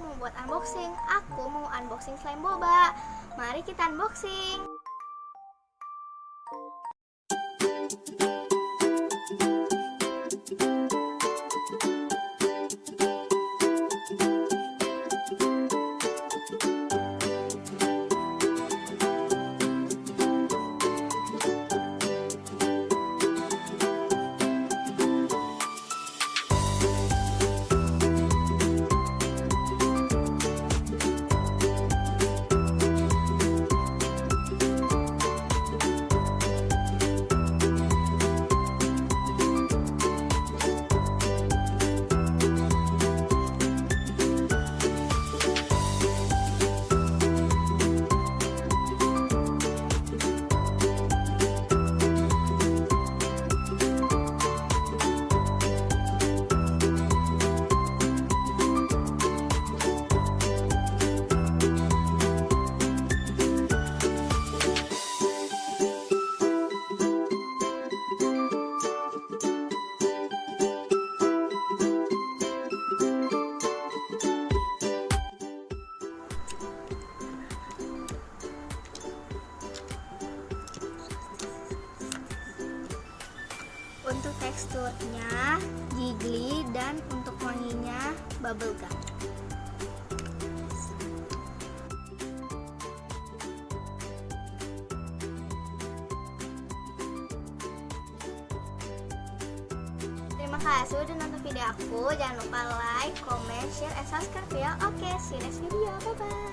mau buat unboxing. Aku mau unboxing slime boba. Mari kita unboxing. Untuk teksturnya jiggly dan untuk wanginya bubblegum. Terima kasih udah nonton video aku. Jangan lupa like, comment, share, and subscribe ya. Oke, see you next video. Bye bye.